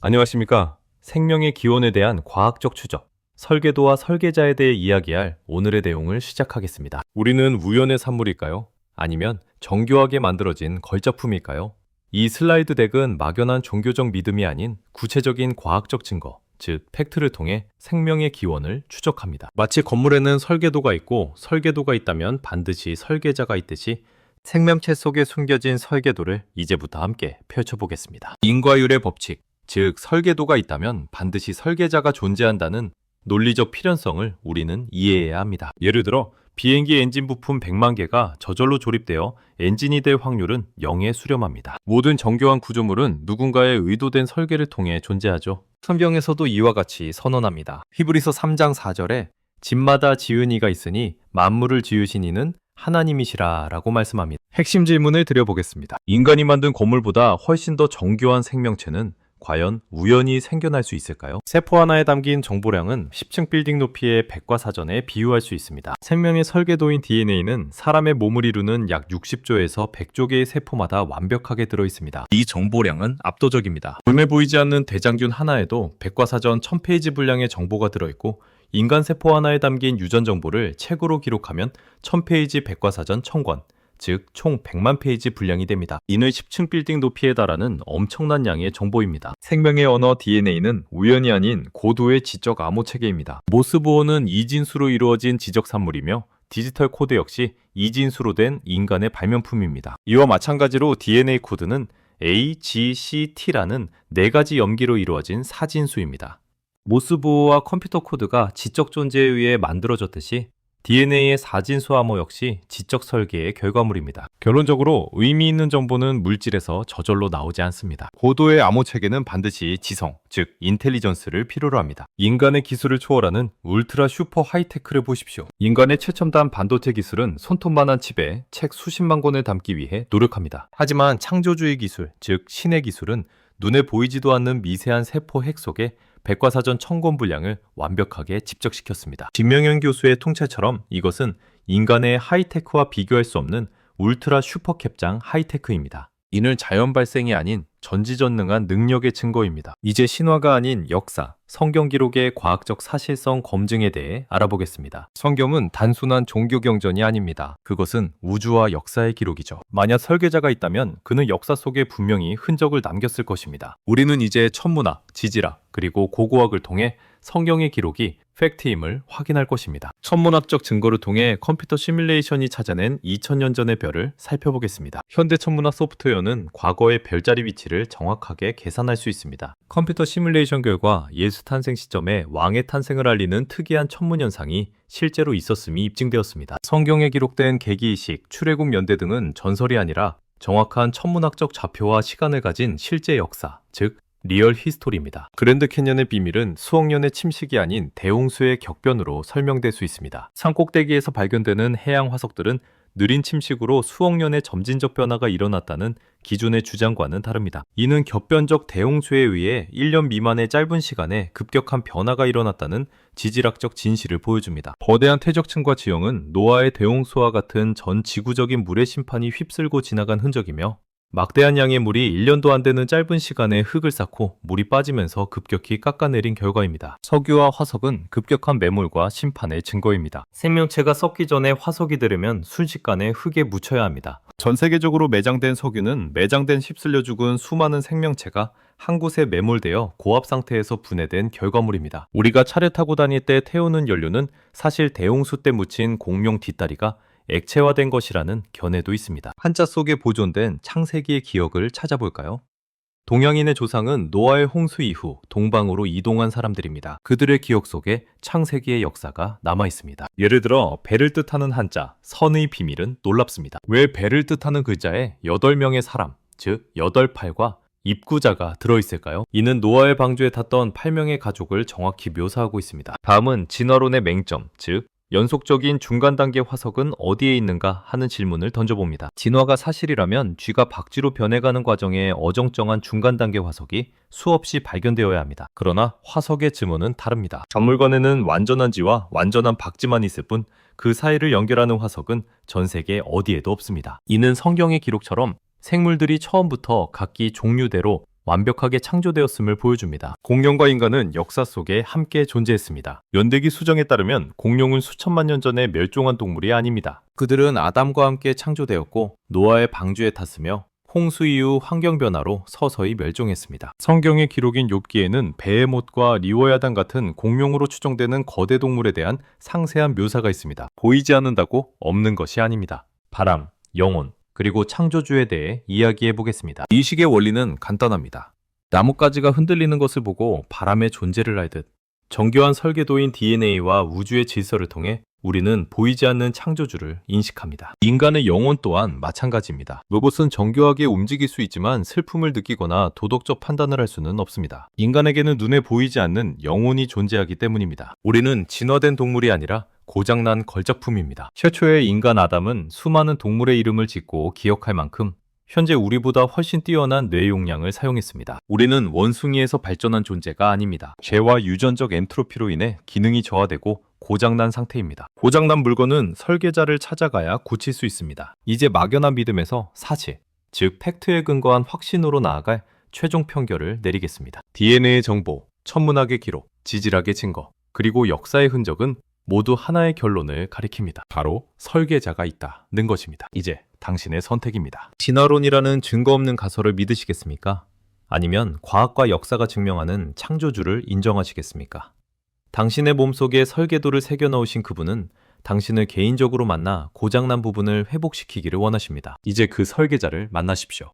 안녕하십니까. 생명의 기원에 대한 과학적 추적, 설계도와 설계자에 대해 이야기할 오늘의 내용을 시작하겠습니다. 우리는 우연의 산물일까요? 아니면 정교하게 만들어진 걸작품일까요? 이 슬라이드 덱은 막연한 종교적 믿음이 아닌 구체적인 과학적 증거, 즉 팩트를 통해 생명의 기원을 추적합니다. 마치 건물에는 설계도가 있고 설계도가 있다면 반드시 설계자가 있듯이 생명체 속에 숨겨진 설계도를 이제부터 함께 펼쳐보겠습니다. 인과율의 법칙, 즉 설계도가 있다면 반드시 설계자가 존재한다는 논리적 필연성을 우리는 이해해야 합니다. 예를 들어 비행기 엔진 부품 100만 개가 저절로 조립되어 엔진이 될 확률은 0에 수렴합니다. 모든 정교한 구조물은 누군가의 의도된 설계를 통해 존재하죠. 성경에서도 이와 같이 선언합니다. 히브리서 3장 4절에 집마다 지은 이가 있으니 만물을 지으신 이는 하나님이시라 라고 말씀합니다. 핵심 질문을 드려보겠습니다. 인간이 만든 건물보다 훨씬 더 정교한 생명체는 과연 우연히 생겨날 수 있을까요? 세포 하나에 담긴 정보량은 10층 빌딩 높이의 백과사전에 비유할 수 있습니다. 생명의 설계도인 DNA는 사람의 몸을 이루는 약 60조에서 100조 개의 세포마다 완벽하게 들어있습니다. 이 정보량은 압도적입니다. 눈에 보이지 않는 대장균 하나에도 백과사전 1000페이지 분량의 정보가 들어있고 인간 세포 하나에 담긴 유전 정보를 책으로 기록하면 1000페이지 백과사전 1000권, 즉 총 100만 페이지 분량이 됩니다. 이는 10층 빌딩 높이에 달하는 엄청난 양의 정보입니다. 생명의 언어 DNA는 우연이 아닌 고도의 지적 암호 체계입니다. 모스보어는 이진수로 이루어진 지적 산물이며 디지털 코드 역시 이진수로 된 인간의 발명품입니다. 이와 마찬가지로 DNA 코드는 A, G, C, T라는 4가지 염기로 이루어진 사진수입니다. 모스보어와 컴퓨터 코드가 지적 존재에 의해 만들어졌듯이 DNA의 사진수 암호 역시 지적 설계의 결과물입니다. 결론적으로 의미 있는 정보는 물질에서 저절로 나오지 않습니다. 고도의 암호 체계는 반드시 지성, 즉 인텔리전스를 필요로 합니다. 인간의 기술을 초월하는 울트라 슈퍼 하이테크를 보십시오. 인간의 최첨단 반도체 기술은 손톱만한 칩에 책 수십만 권을 담기 위해 노력합니다. 하지만 창조주의 기술, 즉 신의 기술은 눈에 보이지도 않는 미세한 세포 핵 속에 백과사전 1000권 분량을 완벽하게 집적시켰습니다. 김명현 교수의 통찰처럼 이것은 인간의 하이테크와 비교할 수 없는 울트라 슈퍼캡장 하이테크입니다. 이는 자연 발생이 아닌 전지전능한 능력의 증거입니다. 이제 신화가 아닌 역사, 성경 기록의 과학적 사실성 검증에 대해 알아보겠습니다. 성경은 단순한 종교 경전이 아닙니다. 그것은 우주와 역사의 기록이죠. 만약 설계자가 있다면 그는 역사 속에 분명히 흔적을 남겼을 것입니다. 우리는 이제 천문학, 지질학, 그리고 고고학을 통해 성경의 기록이 팩트임을 확인할 것입니다. 천문학적 증거를 통해 컴퓨터 시뮬레이션이 찾아낸 2000년 전의 별을 살펴보겠습니다. 현대 천문학 소프트웨어는 과거의 별자리 위치를 정확하게 계산할 수 있습니다. 컴퓨터 시뮬레이션 결과 예수 탄생 시점에 왕의 탄생을 알리는 특이한 천문 현상이 실제로 있었음이 입증되었습니다. 성경에 기록된 계기이식, 출애굽 연대 등은 전설이 아니라 정확한 천문학적 좌표와 시간을 가진 실제 역사, 즉 리얼 히스토리입니다. 그랜드 캐년의 비밀은 수억 년의 침식이 아닌 대홍수의 격변으로 설명될 수 있습니다. 산 꼭대기에서 발견되는 해양 화석들은 느린 침식으로 수억 년의 점진적 변화가 일어났다는 기존의 주장과는 다릅니다. 이는 격변적 대홍수에 의해 1년 미만의 짧은 시간에 급격한 변화가 일어났다는 지질학적 진실을 보여줍니다. 거대한 퇴적층과 지형은 노아의 대홍수와 같은 전 지구적인 물의 심판이 휩쓸고 지나간 흔적이며 막대한 양의 물이 1년도 안 되는 짧은 시간에 흙을 쌓고 물이 빠지면서 급격히 깎아내린 결과입니다. 석유와 화석은 급격한 매몰과 심판의 증거입니다. 생명체가 썩기 전에 화석이 들으면 순식간에 흙에 묻혀야 합니다. 전 세계적으로 매장된 석유는 매장된 휩쓸려 죽은 수많은 생명체가 한 곳에 매몰되어 고압 상태에서 분해된 결과물입니다. 우리가 차를 타고 다닐 때 태우는 연료는 사실 대홍수 때 묻힌 공룡 뒷다리가 액체화된 것이라는 견해도 있습니다. 한자 속에 보존된 창세기의 기억을 찾아볼까요? 동양인의 조상은 노아의 홍수 이후 동방으로 이동한 사람들입니다. 그들의 기억 속에 창세기의 역사가 남아 있습니다. 예를 들어 배를 뜻하는 한자 선의 비밀은 놀랍습니다. 왜 배를 뜻하는 글자에 8명의 사람, 즉 8팔과 입구자가 들어있을까요? 이는 노아의 방주에 탔던 8명의 가족을 정확히 묘사하고 있습니다. 다음은 진화론의 맹점, 즉 연속적인 중간 단계 화석은 어디에 있는가 하는 질문을 던져봅니다. 진화가 사실이라면 쥐가 박쥐로 변해가는 과정에 어정쩡한 중간 단계 화석이 수없이 발견되어야 합니다. 그러나 화석의 증언은 다릅니다. 박물관에는 완전한 쥐와 완전한 박쥐만 있을 뿐 그 사이를 연결하는 화석은 전 세계 어디에도 없습니다. 이는 성경의 기록처럼 생물들이 처음부터 각기 종류대로 완벽하게 창조되었음을 보여줍니다. 공룡과 인간은 역사 속에 함께 존재했습니다. 연대기 수정에 따르면 공룡은 수천만 년 전에 멸종한 동물이 아닙니다. 그들은 아담과 함께 창조되었고 노아의 방주에 탔으며 홍수 이후 환경 변화로 서서히 멸종했습니다. 성경의 기록인 욥기에는 베헤못과 리워야단 같은 공룡으로 추정되는 거대 동물에 대한 상세한 묘사가 있습니다. 보이지 않는다고 없는 것이 아닙니다. 바람, 영혼, 그리고 창조주에 대해 이야기해 보겠습니다. 이식의 원리는 간단합니다. 나뭇가지가 흔들리는 것을 보고 바람의 존재를 알듯 정교한 설계도인 DNA와 우주의 질서를 통해 우리는 보이지 않는 창조주를 인식합니다. 인간의 영혼 또한 마찬가지입니다. 로봇은 정교하게 움직일 수 있지만 슬픔을 느끼거나 도덕적 판단을 할 수는 없습니다. 인간에게는 눈에 보이지 않는 영혼이 존재하기 때문입니다. 우리는 진화된 동물이 아니라 고장난 걸작품입니다. 최초의 인간 아담은 수많은 동물의 이름을 짓고 기억할 만큼 현재 우리보다 훨씬 뛰어난 뇌 용량을 사용했습니다. 우리는 원숭이에서 발전한 존재가 아닙니다. 죄와 유전적 엔트로피로 인해 기능이 저하되고 고장난 상태입니다. 고장난 물건은 설계자를 찾아가야 고칠 수 있습니다. 이제 막연한 믿음에서 사실, 즉 팩트에 근거한 확신으로 나아갈 최종 평결을 내리겠습니다. DNA의 정보, 천문학의 기록, 지질학의 증거, 그리고 역사의 흔적은 모두 하나의 결론을 가리킵니다. 바로 설계자가 있다는 것입니다. 이제 당신의 선택입니다. 진화론이라는 증거 없는 가설을 믿으시겠습니까? 아니면 과학과 역사가 증명하는 창조주를 인정하시겠습니까? 당신의 몸속에 설계도를 새겨 넣으신 그분은 당신을 개인적으로 만나 고장난 부분을 회복시키기를 원하십니다. 이제 그 설계자를 만나십시오.